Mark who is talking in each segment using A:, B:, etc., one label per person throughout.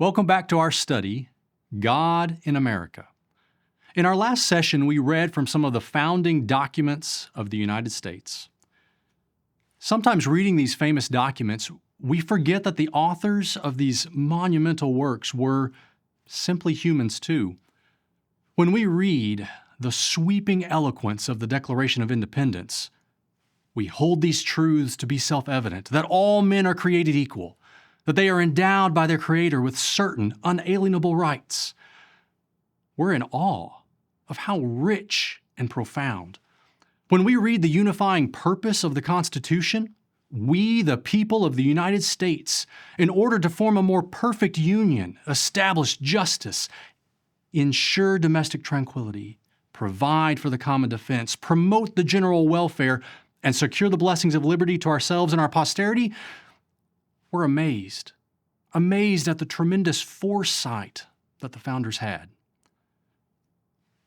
A: Welcome back to our study, God in America. In our last session, we read from some of the founding documents of the United States. Sometimes reading these famous documents, we forget that the authors of these monumental works were simply humans too. When we read the sweeping eloquence of the Declaration of Independence, we hold these truths to be self-evident, that all men are created equal, that they are endowed by their Creator with certain unalienable rights. We're in awe of how rich and profound. When we read the unifying purpose of the Constitution, we, the people of the United States, in order to form a more perfect union, establish justice, ensure domestic tranquility, provide for the common defense, promote the general welfare, and secure the blessings of liberty to ourselves and our posterity, we're amazed at the tremendous foresight that the founders had.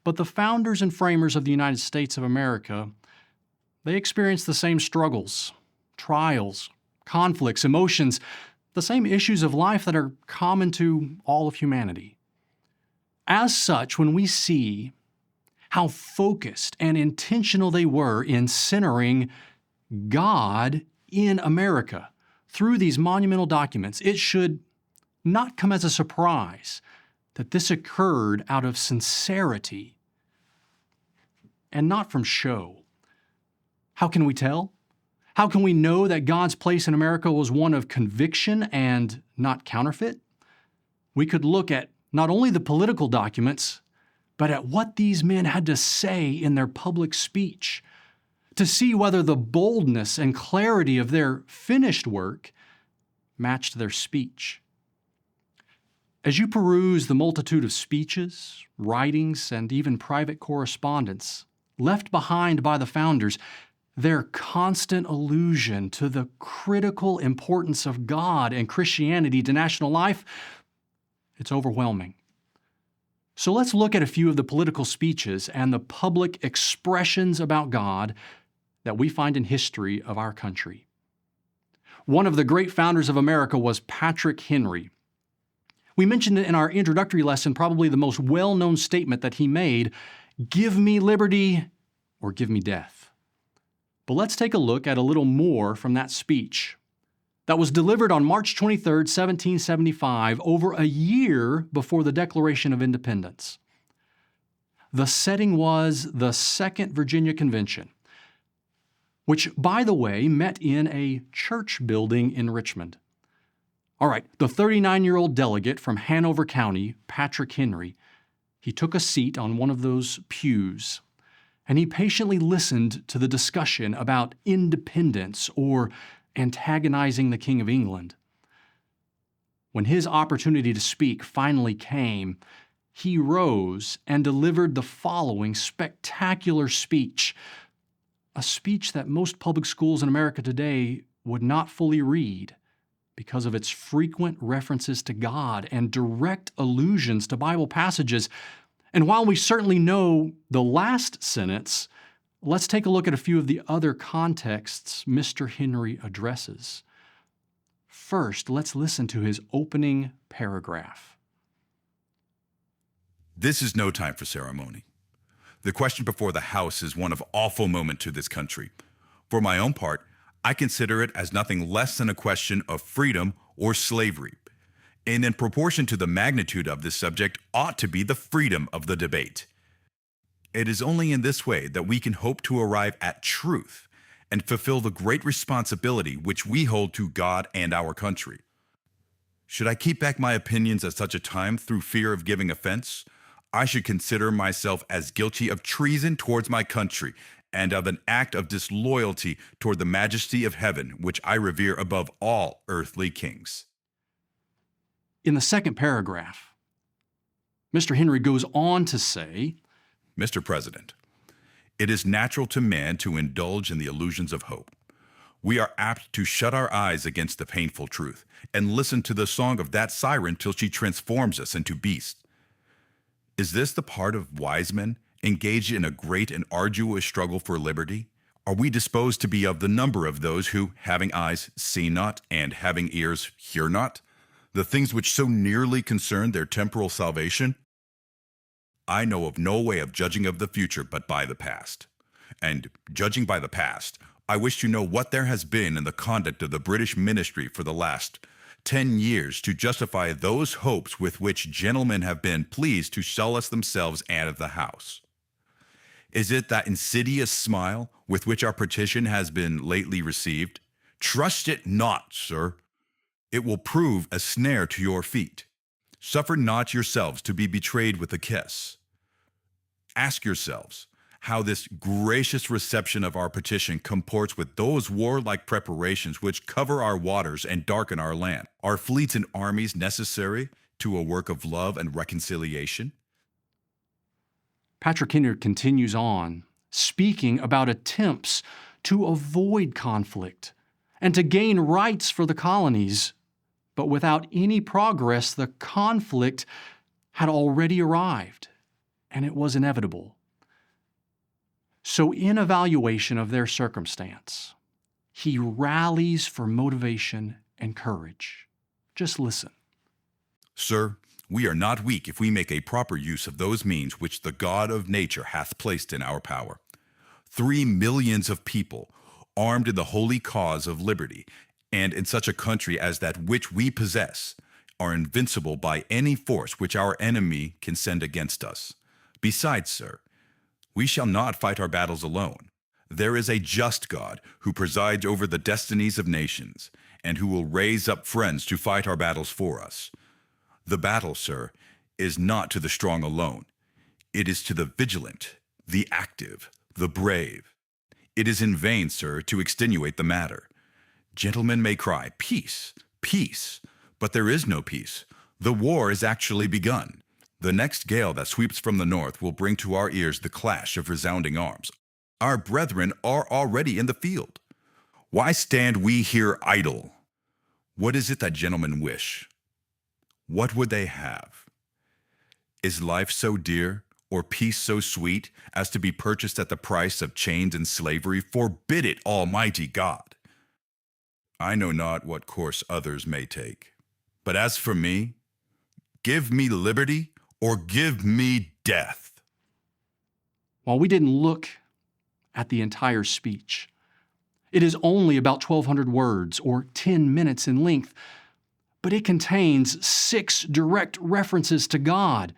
A: But the founders and framers of the United States of America, they experienced the same struggles, trials, conflicts, emotions, the same issues of life that are common to all of humanity. As such, when we see how focused and intentional they were in centering God in America through these monumental documents, it should not come as a surprise that this occurred out of sincerity and not from show. How can we tell? How can we know that God's place in America was one of conviction and not counterfeit? We could look at not only the political documents, but at what these men had to say in their public speech, to see whether the boldness and clarity of their finished work matched their speech. As you peruse the multitude of speeches, writings, and even private correspondence left behind by the founders, their constant allusion to the critical importance of God and Christianity to national life, it's overwhelming. So let's look at a few of the political speeches and the public expressions about God that we find in history of our country. One of the great founders of America was Patrick Henry. We mentioned in our introductory lesson probably the most well-known statement that he made, "Give me liberty or give me death." But let's take a look at a little more from that speech that was delivered on March 23, 1775, over a year before the Declaration of Independence. The setting was the Second Virginia Convention, which, by the way, met in a church building in Richmond. All right, the 39-year-old delegate from Hanover County, Patrick Henry, he took a seat on one of those pews, and he patiently listened to the discussion about independence or antagonizing the King of England. When his opportunity to speak finally came, he rose and delivered the following spectacular speech, a speech that most public schools in America today would not fully read because of its frequent references to God and direct allusions to Bible passages. And while we certainly know the last sentence, let's take a look at a few of the other contexts Mr. Henry addresses. First, let's listen to his opening paragraph.
B: This is no time for ceremony. The question before the House is one of awful moment to this country. For my own part, I consider it as nothing less than a question of freedom or slavery, and in proportion to the magnitude of this subject ought to be the freedom of the debate. It is only in this way that we can hope to arrive at truth and fulfill the great responsibility which we hold to God and our country. Should I keep back my opinions at such a time through fear of giving offense, I should consider myself as guilty of treason towards my country and of an act of disloyalty toward the majesty of heaven, which I revere above all earthly kings.
A: In the second paragraph, Mr. Henry goes on to say,
B: Mr. President, it is natural to man to indulge in the illusions of hope. We are apt to shut our eyes against the painful truth and listen to the song of that siren till she transforms us into beasts. Is this the part of wise men engaged in a great and arduous struggle for liberty? Are we disposed to be of the number of those who, having eyes, see not, and having ears, hear not? the things which so nearly concern their temporal salvation? I know of no way of judging of the future but by the past. And judging by the past, I wish to know what there has been in the conduct of the British ministry for the last 10 years to justify those hopes with which gentlemen have been pleased to solace themselves and of the House. Is it that insidious smile with which our petition has been lately received? Trust it not, sir. It will prove a snare to your feet. Suffer not yourselves to be betrayed with a kiss. Ask yourselves how this gracious reception of our petition comports with those warlike preparations which cover our waters and darken our land. Are fleets and armies necessary to a work of love and reconciliation?
A: Patrick Henry continues on, speaking about attempts to avoid conflict and to gain rights for the colonies. But without any progress, the conflict had already arrived, and it was inevitable. So in evaluation of their circumstance, he rallies for motivation and courage. Just listen.
B: Sir, we are not weak if we make a proper use of those means which the God of nature hath placed in our power. 3 millions of people, armed in the holy cause of liberty, and in such a country as that which we possess, are invincible by any force which our enemy can send against us. Besides, sir, we shall not fight our battles alone. There is a just God who presides over the destinies of nations, and who will raise up friends to fight our battles for us. The battle, sir, is not to the strong alone. It is to the vigilant, the active, the brave. It is in vain, sir, to extenuate the matter. Gentlemen may cry, peace, peace, but there is no peace. The war is actually begun. The next gale that sweeps from the north will bring to our ears the clash of resounding arms. Our brethren are already in the field. Why stand we here idle? What is it that gentlemen wish? What would they have? Is life so dear, or peace so sweet, as to be purchased at the price of chains and slavery? Forbid it, Almighty God! I know not what course others may take. But as for me, give me liberty or give me death.
A: While we didn't look at the entire speech, it is only about 1,200 words or 10 minutes in length, but it contains 6 direct references to God: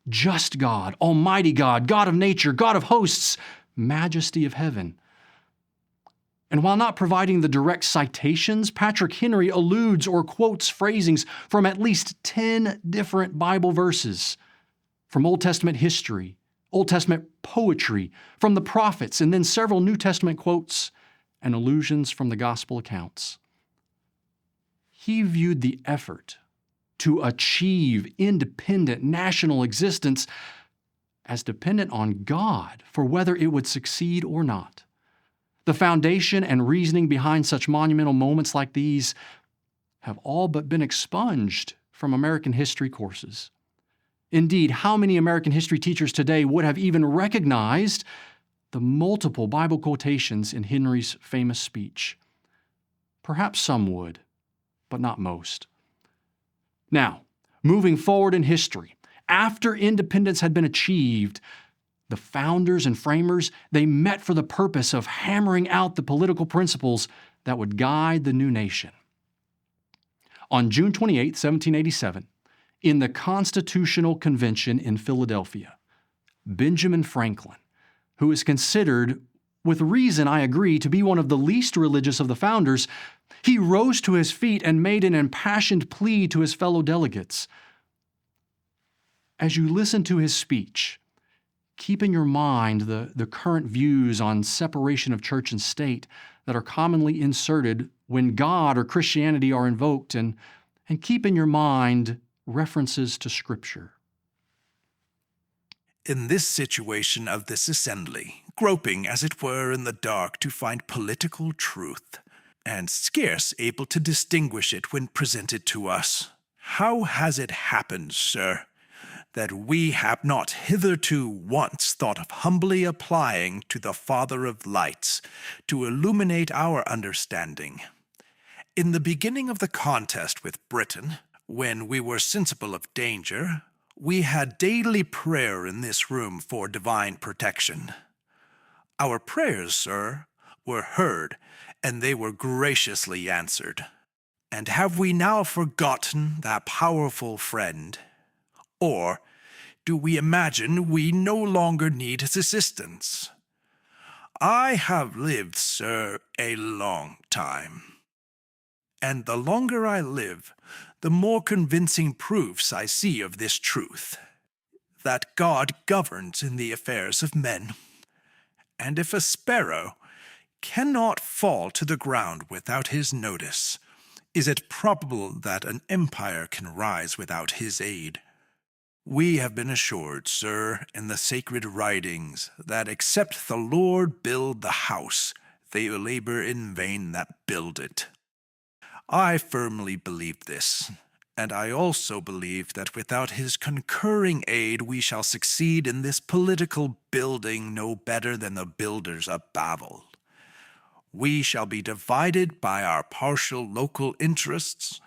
A: just God, Almighty God, God of nature, God of hosts, majesty of heaven. And while not providing the direct citations, Patrick Henry alludes or quotes phrasings from at least 10 different Bible verses, from Old Testament history, Old Testament poetry, from the prophets, and then several New Testament quotes and allusions from the gospel accounts. He viewed the effort to achieve independent national existence as dependent on God for whether it would succeed or not. The foundation and reasoning behind such monumental moments like these have all but been expunged from American history courses. Indeed, how many American history teachers today would have even recognized the multiple Bible quotations in Henry's famous speech? Perhaps some would, but not most. Now, moving forward in history, after independence had been achieved, the founders and framers, they met for the purpose of hammering out the political principles that would guide the new nation. On June 28, 1787, in the Constitutional Convention in Philadelphia, Benjamin Franklin, who is considered, with reason I agree, to be one of the least religious of the founders, he rose to his feet and made an impassioned plea to his fellow delegates. As you listen to his speech, keep in your mind the current views on separation of church and state that are commonly inserted when God or Christianity are invoked, and keep in your mind references to Scripture.
C: In this situation of this assembly, groping as it were in the dark to find political truth, and scarce able to distinguish it when presented to us, how has it happened, sir, that we have not hitherto once thought of humbly applying to the Father of lights to illuminate our understanding? In the beginning of the contest with Britain, When we were sensible of danger, we had daily prayer in this room for divine protection. Our prayers, sir, were heard, and they were graciously answered. And have we now forgotten that powerful friend? Or do we imagine we no longer need his assistance? I have lived, sir, a long time. And the longer I live, the more convincing proofs I see of this truth, that God governs in the affairs of men. And if a sparrow cannot fall to the ground without his notice, is it probable that an empire can rise without his aid? We have been assured, sir, in the sacred writings, that except the Lord build the house, they labor in vain that build it. I firmly believe this, and I also believe that without his concurring aid we shall succeed in this political building no better than the builders of Babel. We shall be divided by our partial local interests,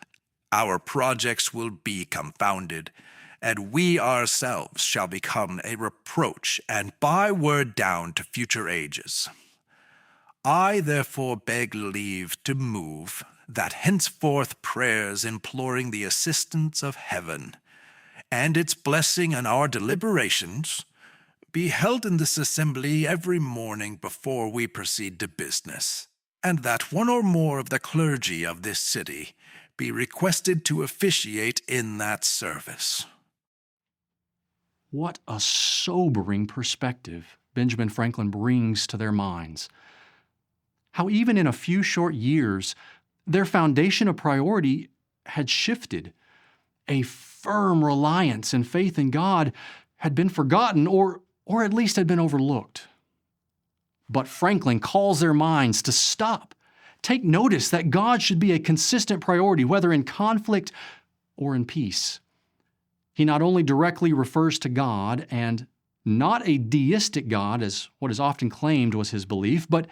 C: our projects will be confounded, and we ourselves shall become a reproach and byword down to future ages. I therefore beg leave to move that henceforth prayers imploring the assistance of heaven, and its blessing on our deliberations, be held in this assembly every morning before we proceed to business, and that one or more of the clergy of this city be requested to officiate in that service.
A: What a sobering perspective Benjamin Franklin brings to their minds. How even in a few short years, their foundation of priority had shifted. A firm reliance and faith in God had been forgotten or at least had been overlooked. But Franklin calls their minds to stop. Take notice that God should be a consistent priority, whether in conflict or in peace. He not only directly refers to God, and not a deistic God, as what is often claimed was his belief, but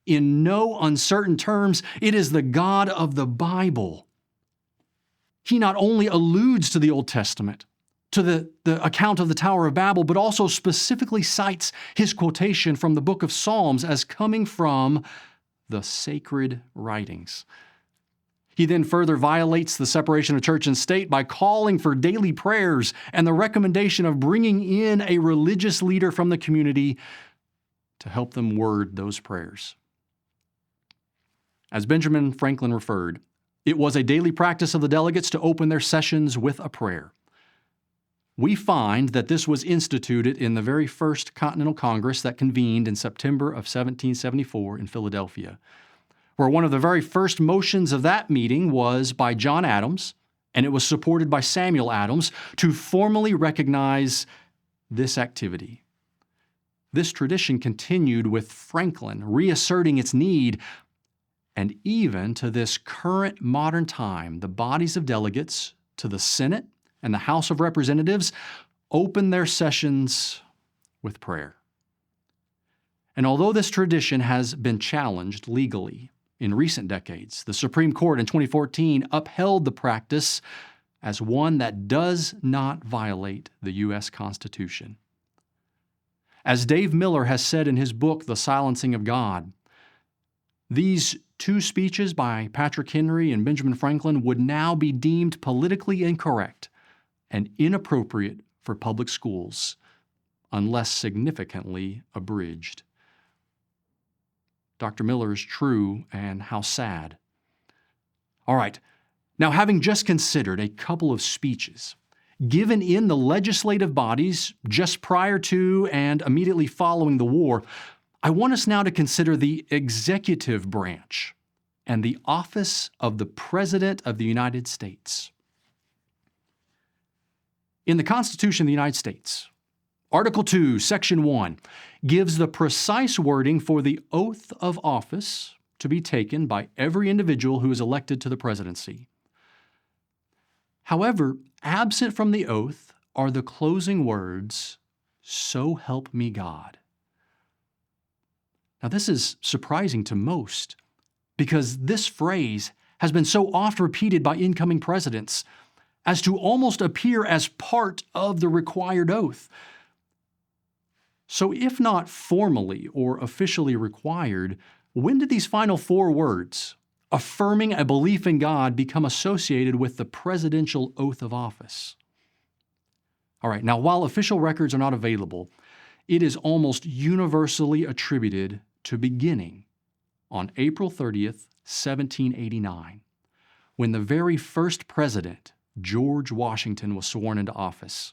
A: in no uncertain terms, it is the God of the Bible. He not only alludes to the Old Testament, to the account of the Tower of Babel, but also specifically cites his quotation from the book of Psalms as coming from the sacred writings. He then further violates the separation of church and state by calling for daily prayers and the recommendation of bringing in a religious leader from the community to help them word those prayers. As Benjamin Franklin referred, it was a daily practice of the delegates to open their sessions with a prayer. We find that this was instituted in the very first Continental Congress that convened in September of 1774 in Philadelphia, where one of the very first motions of that meeting was by John Adams, and it was supported by Samuel Adams, to formally recognize this activity. This tradition continued with Franklin reasserting its need. And even to this current modern time, the bodies of delegates to the Senate and the House of Representatives open their sessions with prayer. And although this tradition has been challenged legally in recent decades, the Supreme Court in 2014 upheld the practice as one that does not violate the U.S. Constitution. As Dave Miller has said in his book, The Silencing of God, these two speeches by Patrick Henry and Benjamin Franklin would now be deemed politically incorrect and inappropriate for public schools unless significantly abridged. Dr. Miller is true, and how sad. All right, now having just considered a couple of speeches given in the legislative bodies just prior to and immediately following the war, I want us now to consider the executive branch and the office of the President of the United States. In the Constitution of the United States, Article 2, Section 1, gives the precise wording for the oath of office to be taken by every individual who is elected to the presidency. However, absent from the oath are the closing words, "So help me God." Now, this is surprising to most because this phrase has been so oft repeated by incoming presidents, as to almost appear as part of the required oath. So if not formally or officially required, when did these final 4 words, affirming a belief in God, become associated with the presidential oath of office? All right, now while official records are not available, it is almost universally attributed to beginning on April 30th, 1789, when the very first president, George Washington, was sworn into office.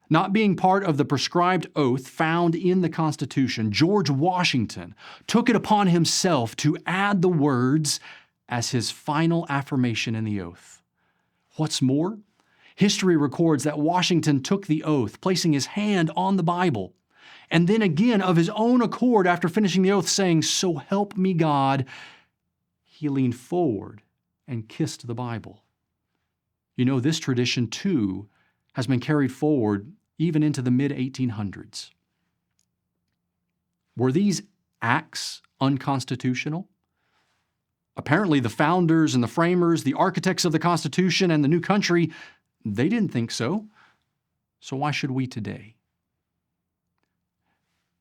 A: Not being part of the prescribed oath found in the Constitution, George Washington took it upon himself to add the words as his final affirmation in the oath. What's more, history records that Washington took the oath, placing his hand on the Bible, and then again of his own accord after finishing the oath saying, "So help me God," he leaned forward and kissed the Bible. You know, this tradition too has been carried forward even into the mid-1800s. Were these acts unconstitutional? Apparently the founders and the framers, the architects of the Constitution and the new country, they didn't think so. So why should we today?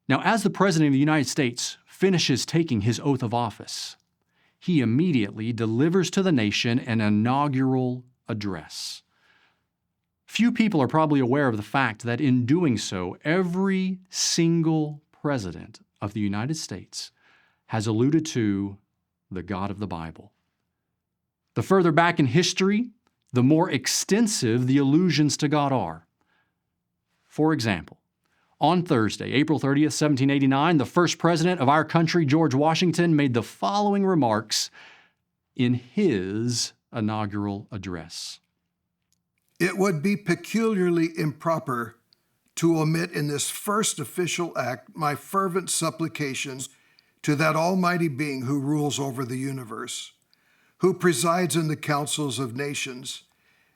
A: Now, as the President of the United States finishes taking his oath of office, he immediately delivers to the nation an inaugural address. Few people are probably aware of the fact that in doing so, every single president of the United States has alluded to the God of the Bible. The further back in history, the more extensive the allusions to God are. For example, on Thursday, April 30th, 1789, the first president of our country, George Washington, made the following remarks in his inaugural address.
D: It would be peculiarly improper to omit in this first official act my fervent supplications to that almighty being who rules over the universe, who presides in the councils of nations,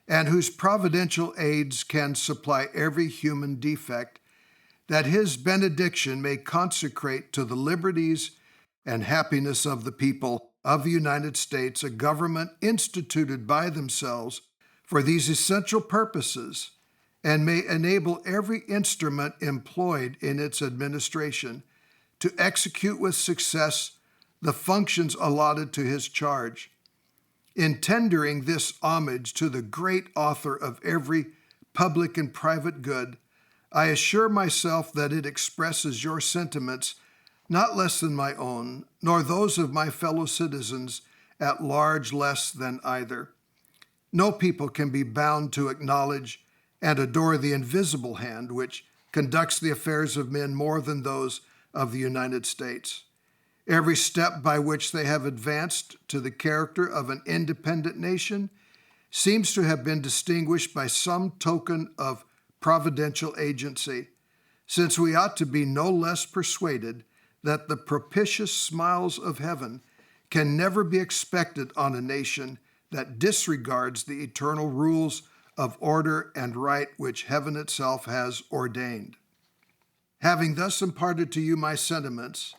D: and whose providential aids can supply every human defect, that his benediction may consecrate to the liberties and happiness of the people of the United States a government instituted by themselves for these essential purposes, and may enable every instrument employed in its administration to execute with success the functions allotted to his charge. In tendering this homage to the great author of every public and private good, I assure myself that it expresses your sentiments not less than my own, nor those of my fellow citizens at large less than either. No people can be bound to acknowledge and adore the invisible hand which conducts the affairs of men more than those of the United States. Every step by which they have advanced to the character of an independent nation seems to have been distinguished by some token of providential agency, since we ought to be no less persuaded that the propitious smiles of heaven can never be expected on a nation that disregards the eternal rules of order and right which heaven itself has ordained. Having thus imparted to you my sentiments,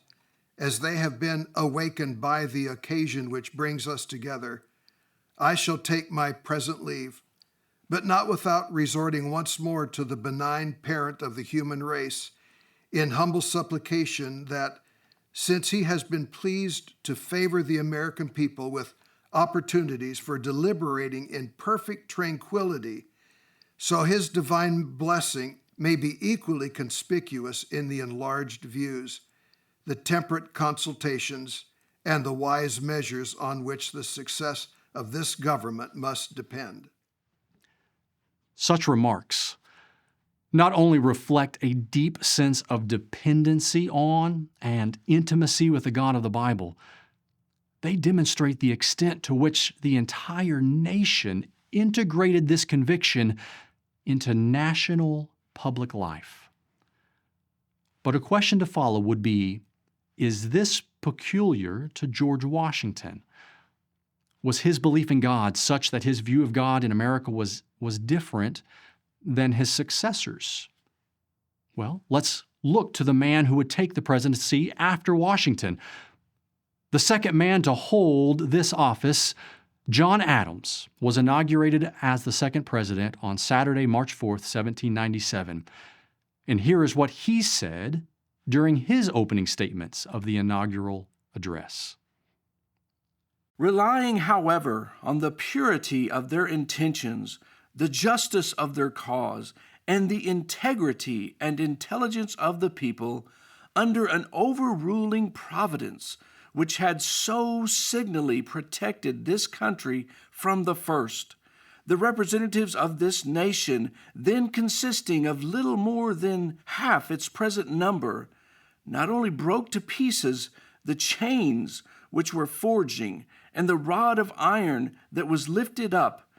D: as they have been awakened by the occasion which brings us together, I shall take my present leave, but not without resorting once more to the benign parent of the human race, in humble supplication that, since he has been pleased to favor the American people with opportunities for deliberating in perfect tranquility, so his divine blessing may be equally conspicuous in the enlarged views, the temperate consultations, and the wise measures on which the success of this government must depend.
A: Such remarks not only reflect a deep sense of dependency on and intimacy with the God of the Bible, they demonstrate the extent to which the entire nation integrated this conviction into national public life. But a question to follow would be, is this peculiar to George Washington? Was his belief in God such that his view of God in America was different than his successors? Well, let's look to the man who would take the presidency after Washington. The second man to hold this office John Adams was inaugurated as the second president on Saturday, March 4th, 1797. And here is what he said during his opening statements of the inaugural address.
E: Relying, however, on the purity of their intentions, the justice of their cause, and the integrity and intelligence of the people, under an overruling providence which had so signally protected this country from the first, the representatives of this nation, then consisting of little more than half its present number, not only broke to pieces the chains which were forging and the rod of iron that was lifted up,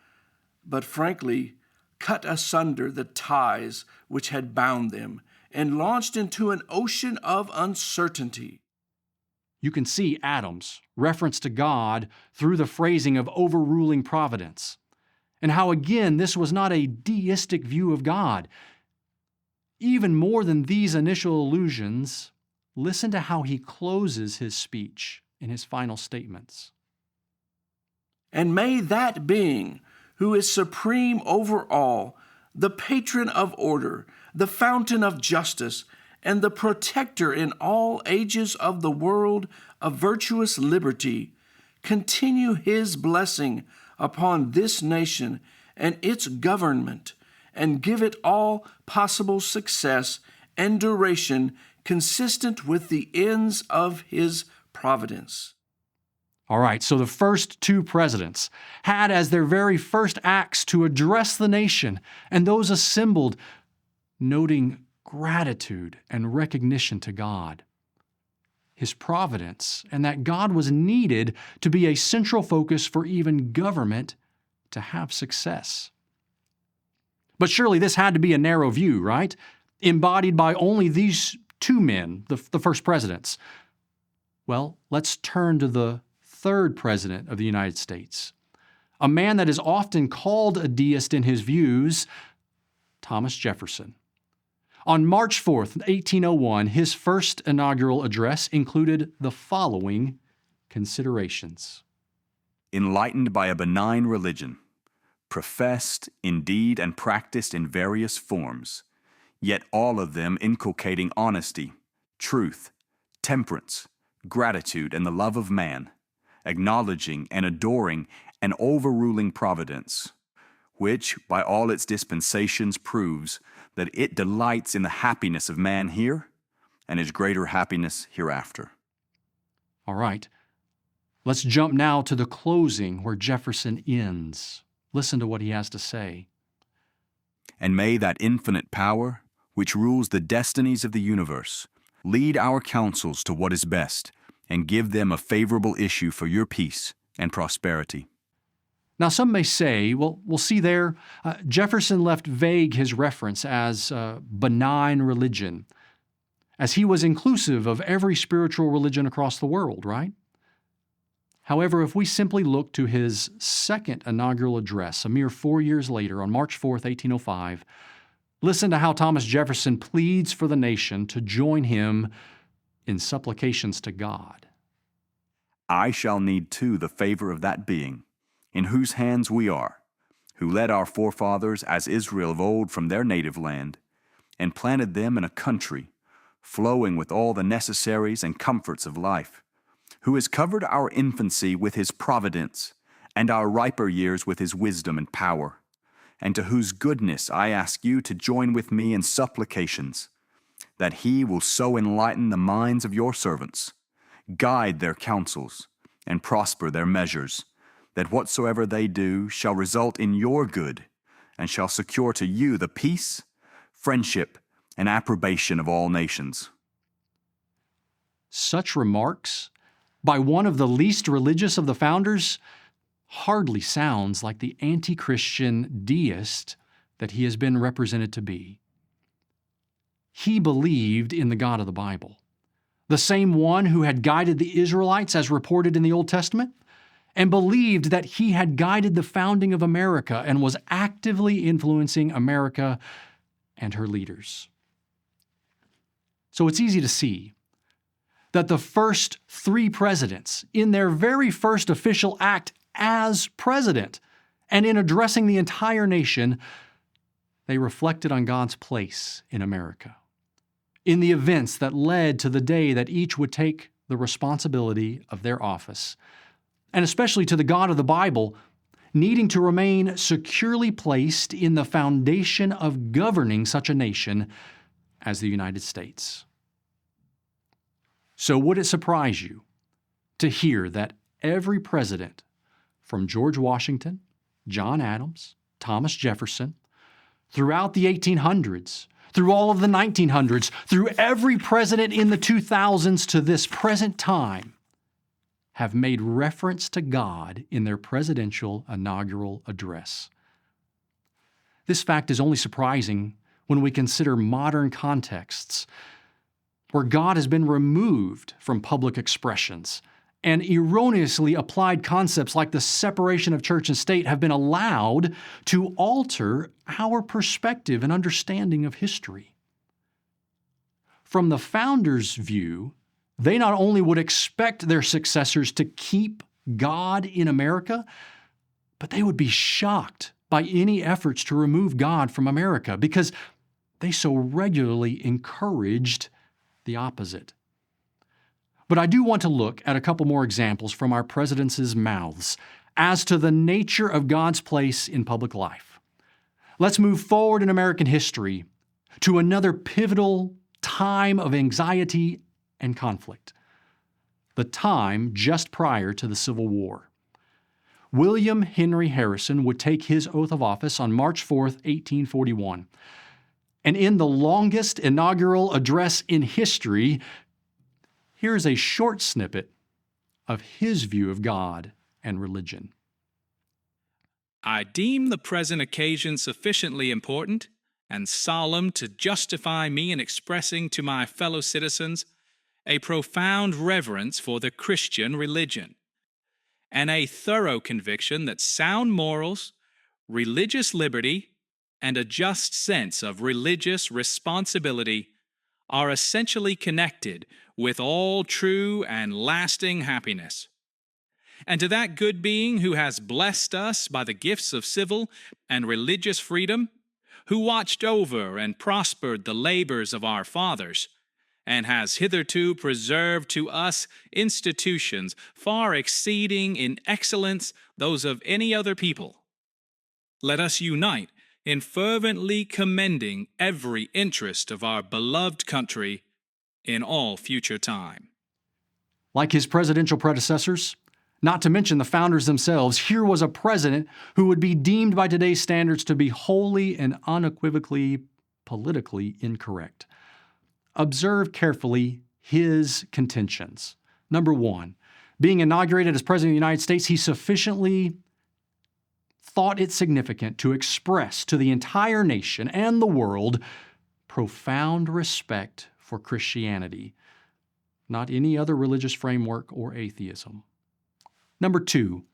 E: but frankly cut asunder the ties which had bound them, and launched into an ocean of uncertainty.
A: You can see Adams' reference to God through the phrasing of overruling providence, and how again this was not a deistic view of God. Even more than these initial allusions, listen to how he closes his speech in his final statements.
E: And may that being, who is supreme over all, the patron of order, the fountain of justice, and the protector in all ages of the world of virtuous liberty, continue his blessing upon this nation and its government, and give it all possible success and duration consistent with the ends of his providence.
A: All right, so the first two presidents had as their very first acts to address the nation and those assembled, noting gratitude and recognition to God, His providence, and that God was needed to be a central focus for even government to have success. But surely this had to be a narrow view, right? Embodied by only these two men, the first presidents. Well, let's turn to the third president of the United States, a man that is often called a deist in his views, Thomas Jefferson. On March 4th, 1801, his first inaugural address included the following considerations.
F: Enlightened by a benign religion, professed indeed and practiced in various forms, yet all of them inculcating honesty, truth, temperance, gratitude, and the love of man, acknowledging and adoring an overruling providence, which by all its dispensations proves that it delights in the happiness of man here and his greater happiness hereafter.
A: All right, let's jump now to the closing where Jefferson ends. Listen to what he has to say.
F: And may that infinite power, which rules the destinies of the universe, lead our counsels to what is best, and give them a favorable issue for your peace and prosperity.
A: Now, some may say, well, we'll see there, Jefferson left vague his reference as benign religion, as he was inclusive of every spiritual religion across the world, right? However, if we simply look to his second inaugural address, a mere 4 years later, on March 4th, 1805, listen to how Thomas Jefferson pleads for the nation to join him in supplications to God.
F: I shall need too the favor of that being, in whose hands we are, who led our forefathers as Israel of old from their native land, and planted them in a country flowing with all the necessaries and comforts of life, who has covered our infancy with his providence, and our riper years with his wisdom and power, and to whose goodness I ask you to join with me in supplications, that he will so enlighten the minds of your servants, guide their counsels, and prosper their measures, that whatsoever they do shall result in your good, and shall secure to you the peace, friendship, and approbation of all nations.
A: Such remarks by one of the least religious of the founders hardly sounds like the anti-Christian deist that he has been represented to be. He believed in the God of the Bible, the same one who had guided the Israelites as reported in the Old Testament, and believed that he had guided the founding of America and was actively influencing America and her leaders. So it's easy to see that the first three presidents, in their very first official act as president. And in addressing the entire nation, they reflected on God's place in America, in the events that led to the day that each would take the responsibility of their office, and especially to the God of the Bible, needing to remain securely placed in the foundation of governing such a nation as the United States. So would it surprise you to hear that every president, from George Washington, John Adams, Thomas Jefferson, throughout the 1800s, through all of the 1900s, through every president in the 2000s to this present time, have made reference to God in their presidential inaugural address? This fact is only surprising when we consider modern contexts where God has been removed from public expressions and erroneously applied concepts like the separation of church and state have been allowed to alter our perspective and understanding of history. From the founders' view, they not only would expect their successors to keep God in America, but they would be shocked by any efforts to remove God from America because they so regularly encouraged the opposite. But I do want to look at a couple more examples from our presidents' mouths as to the nature of God's place in public life. Let's move forward in American history to another pivotal time of anxiety and conflict, the time just prior to the Civil War. William Henry Harrison would take his oath of office on March 4th, 1841. And in the longest inaugural address in history, here's a short snippet of his view of God and religion.
G: I deem the present occasion sufficiently important and solemn to justify me in expressing to my fellow citizens a profound reverence for the Christian religion, and a thorough conviction that sound morals, religious liberty, and a just sense of religious responsibility are essentially connected with all true and lasting happiness. And to that good being who has blessed us by the gifts of civil and religious freedom, who watched over and prospered the labors of our fathers, and has hitherto preserved to us institutions far exceeding in excellence those of any other people, let us unite in fervently commending every interest of our beloved country in all future time.
A: Like his presidential predecessors, not to mention the founders themselves, here was a president who would be deemed by today's standards to be wholly and unequivocally politically incorrect. Observe carefully his contentions. Number one, being inaugurated as President of the United States, he sufficiently thought it significant to express to the entire nation and the world profound respect for Christianity, not any other religious framework or atheism. Number two,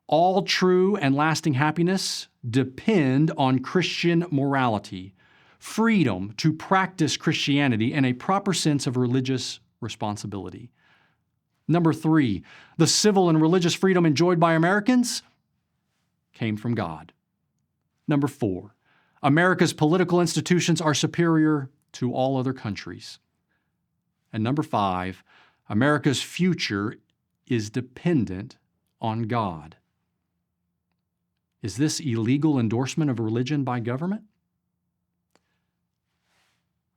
A: all true and lasting happiness depend on Christian morality, freedom to practice Christianity, and a proper sense of religious responsibility. Number three, the civil and religious freedom enjoyed by Americans came from God. Number four, America's political institutions are superior to all other countries. And number five, America's future is dependent on God. Is this illegal endorsement of religion by government?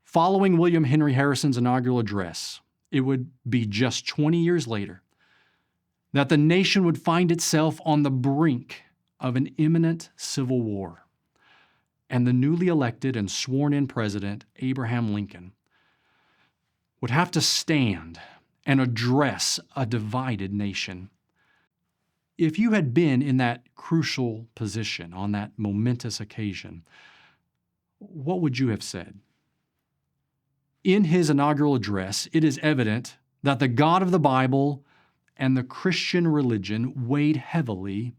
A: Following William Henry Harrison's inaugural address, it would be just 20 years later that the nation would find itself on the brink of an imminent civil war, and the newly elected and sworn-in president, Abraham Lincoln, would have to stand and address a divided nation. If you had been in that crucial position on that momentous occasion, what would you have said? In his inaugural address, it is evident that the God of the Bible and the Christian religion weighed heavily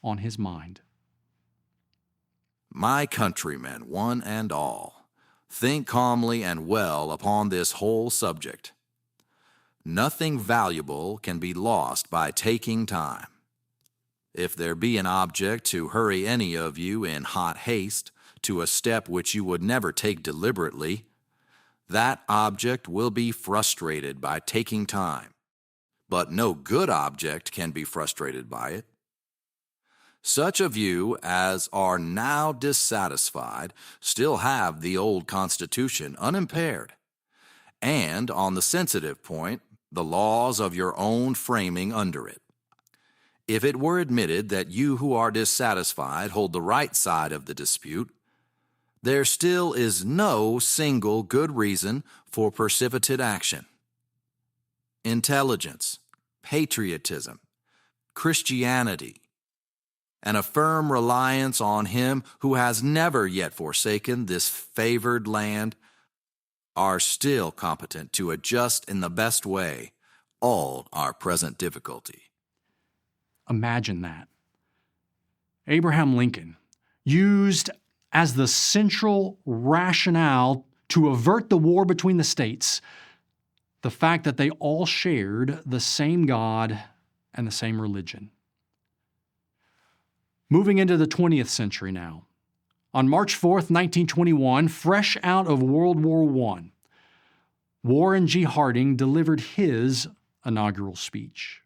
A: on his mind.
H: My countrymen, one and all, think calmly and well upon this whole subject. Nothing valuable can be lost by taking time. If there be an object to hurry any of you in hot haste to a step which you would never take deliberately, that object will be frustrated by taking time. But no good object can be frustrated by it. Such of you as are now dissatisfied still have the old Constitution unimpaired, and on the sensitive point, the laws of your own framing under it. If it were admitted that you who are dissatisfied hold the right side of the dispute, there still is no single good reason for precipitate action. Intelligence, patriotism, Christianity, and a firm reliance on Him who has never yet forsaken this favored land are still competent to adjust in the best way all our present difficulty.
A: Imagine that. Abraham Lincoln used as the central rationale to avert the war between the states the fact that they all shared the same God and the same religion. Moving into the 20th century now. On March 4th, 1921, fresh out of World War I, Warren G. Harding delivered his inaugural speech.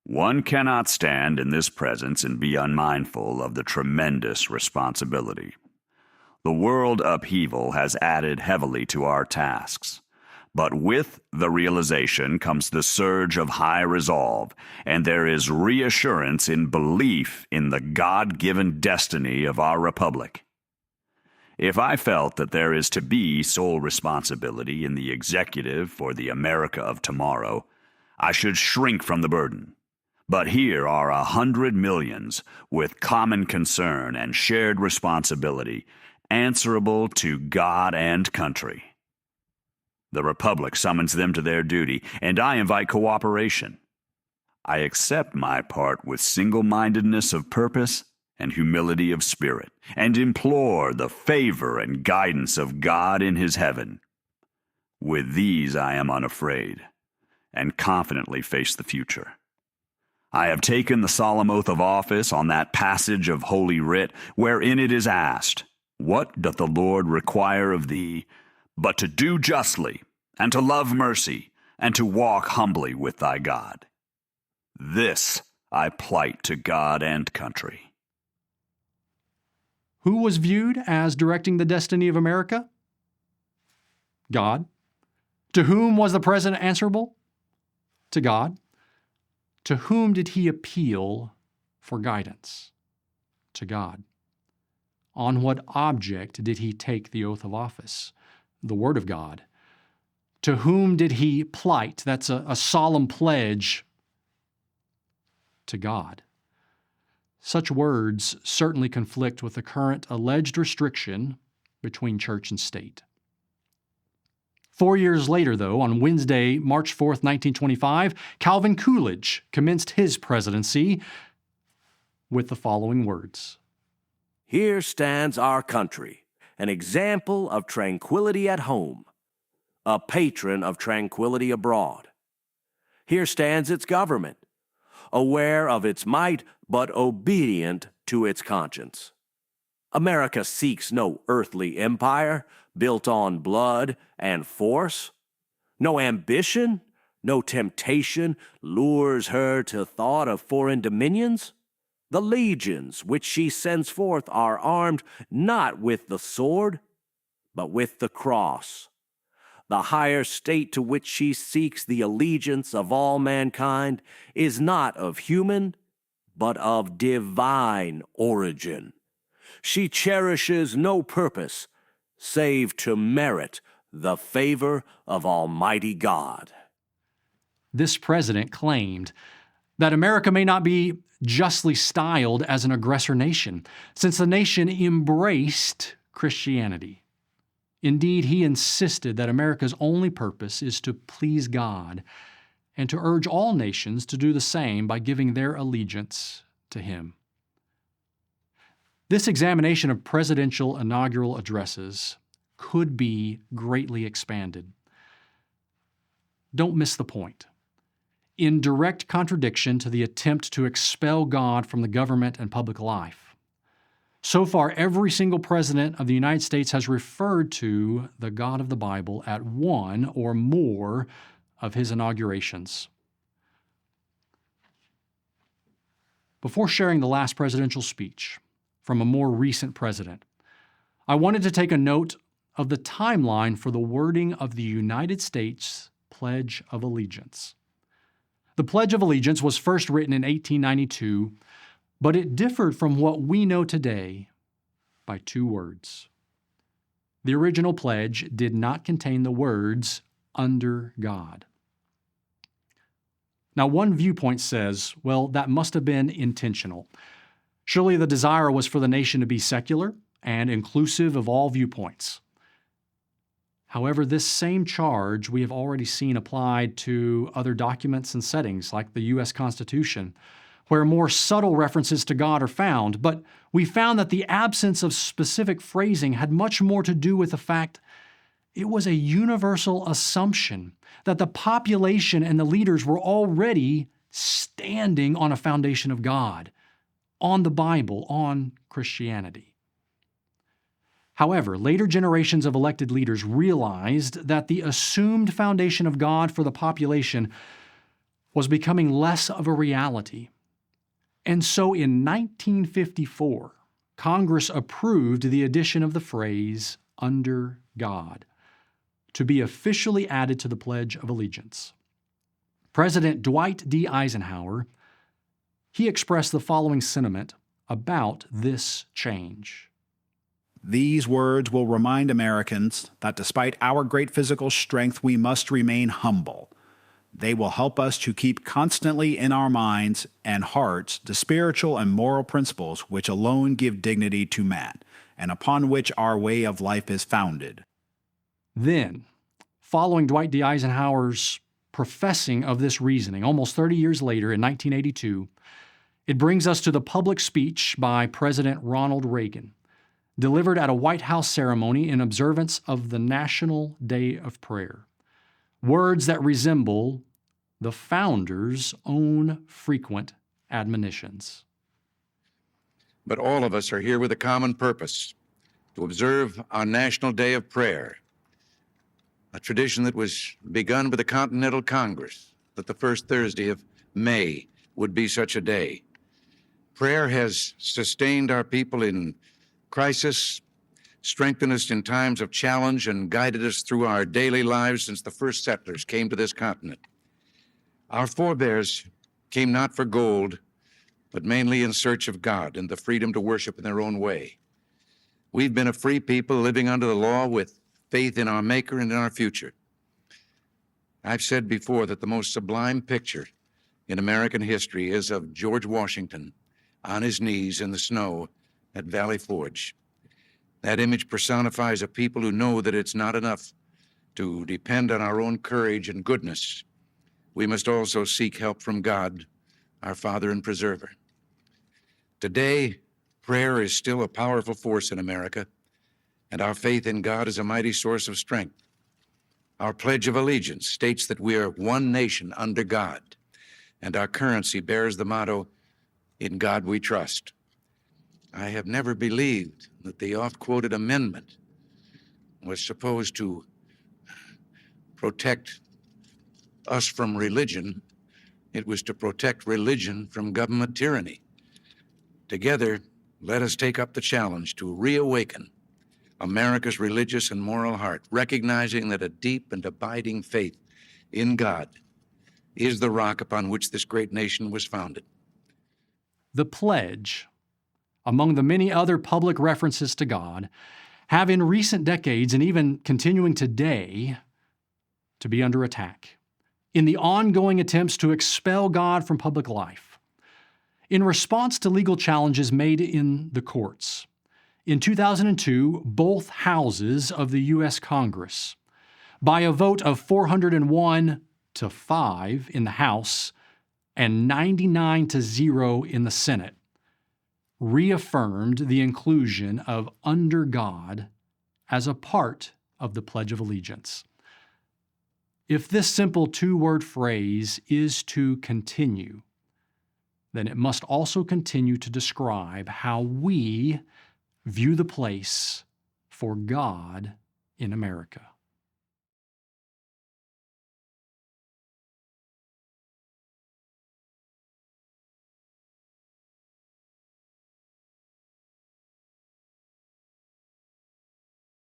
F: One cannot stand in this presence and be unmindful of the tremendous responsibility. The world upheaval has added heavily to our tasks. But with the realization comes the surge of high resolve, and there is reassurance in belief in the God-given destiny of our republic. If I felt that there is to be sole responsibility in the executive for the America of tomorrow, I should shrink from the burden. But here are 100 millions with common concern and shared responsibility, answerable to God and country. The Republic summons them to their duty, and I invite cooperation. I accept my part with single-mindedness of purpose and humility of spirit, and implore the favor and guidance of God in His heaven. With these I am unafraid, and confidently face the future. I have taken the solemn oath of office on that passage of Holy Writ, wherein it is asked, "What doth the Lord require of thee, but to do justly, and to love mercy, and to walk humbly with thy God?" This I plight to God and country.
A: Who was viewed as directing the destiny of America? God. To whom was the president answerable? To God. To whom did he appeal for guidance? To God. On what object did he take the oath of office? The Word of God. To whom did he plight? That's a solemn pledge. To God. Such words certainly conflict with the current alleged restriction between church and state. 4 years later, though, on Wednesday, March 4th, 1925, Calvin Coolidge commenced his presidency with the following words.
I: Here stands our country, an example of tranquility at home, a patron of tranquility abroad. Here stands its government, aware of its might but obedient to its conscience. America seeks no earthly empire built on blood and force. No ambition, no temptation lures her to thought of foreign dominions. The legions which she sends forth are armed not with the sword, but with the cross. The higher state to which she seeks the allegiance of all mankind is not of human, but of divine origin. She cherishes no purpose save to merit the favor of Almighty God.
A: This president claimed that America may not be justly styled as an aggressor nation, since the nation embraced Christianity. Indeed, he insisted that America's only purpose is to please God and to urge all nations to do the same by giving their allegiance to Him. This examination of presidential inaugural addresses could be greatly expanded. Don't miss the point. in direct contradiction to the attempt to expel God from the government and public life. So far, every single president of the United States has referred to the God of the Bible at one or more of his inaugurations. Before sharing the last presidential speech from a more recent president, I wanted to take a note of the timeline for the wording of the United States Pledge of Allegiance. The Pledge of Allegiance was first written in 1892, but it differed from what we know today by 2 words. The original pledge did not contain the words, "under God." Now, one viewpoint says, well, that must have been intentional. Surely the desire was for the nation to be secular and inclusive of all viewpoints. However, this same charge we have already seen applied to other documents and settings, like the U.S. Constitution, where more subtle references to God are found, but we found that the absence of specific phrasing had much more to do with the fact it was a universal assumption that the population and the leaders were already standing on a foundation of God, on the Bible, on Christianity. However, later generations of elected leaders realized that the assumed foundation of God for the population was becoming less of a reality. And so in 1954, Congress approved the addition of the phrase, "under God," to be officially added to the Pledge of Allegiance. President Dwight D. Eisenhower, he expressed the following sentiment about this change.
J: These words will remind Americans that despite our great physical strength, we must remain humble. They will help us to keep constantly in our minds and hearts the spiritual and moral principles which alone give dignity to man, and upon which our way of life is founded.
A: Then, following Dwight D. Eisenhower's professing of this reasoning, almost 30 years later in 1982, it brings us to the public speech by President Ronald Reagan, delivered at a White House ceremony in observance of the National Day of Prayer. Words that resemble the founder's own frequent admonitions.
K: But all of us are here with a common purpose, to observe our National Day of Prayer, a tradition that was begun by the Continental Congress, that the first Thursday of May would be such a day. Prayer has sustained our people in crisis, strengthened us in times of challenge, and guided us through our daily lives since the first settlers came to this continent. Our forebears came not for gold, but mainly in search of God and the freedom to worship in their own way. We've been a free people living under the law with faith in our Maker and in our future. I've said before that the most sublime picture in American history is of George Washington on his knees in the snow at Valley Forge. That image personifies a people who know that it's not enough to depend on our own courage and goodness. We must also seek help from God, our Father and Preserver. Today, prayer is still a powerful force in America, and our faith in God is a mighty source of strength. Our Pledge of Allegiance states that we are one nation under God, and our currency bears the motto, "In God we trust." I have never believed that the oft-quoted amendment was supposed to protect us from religion. It was to protect religion from government tyranny. Together, let us take up the challenge to reawaken America's religious and moral heart, recognizing that a deep and abiding faith in God is the rock upon which this great nation was founded.
A: The pledge, among the many other public references to God, have in recent decades and even continuing today to be under attack in the ongoing attempts to expel God from public life. In response to legal challenges made in the courts, in 2002, both houses of the U.S. Congress, by a vote of 401 to 5 in the House and 99 to 0 in the Senate, reaffirmed the inclusion of "under God" as a part of the Pledge of Allegiance. If this simple two-word phrase is to continue, then it must also continue to describe how we view the place for God in America.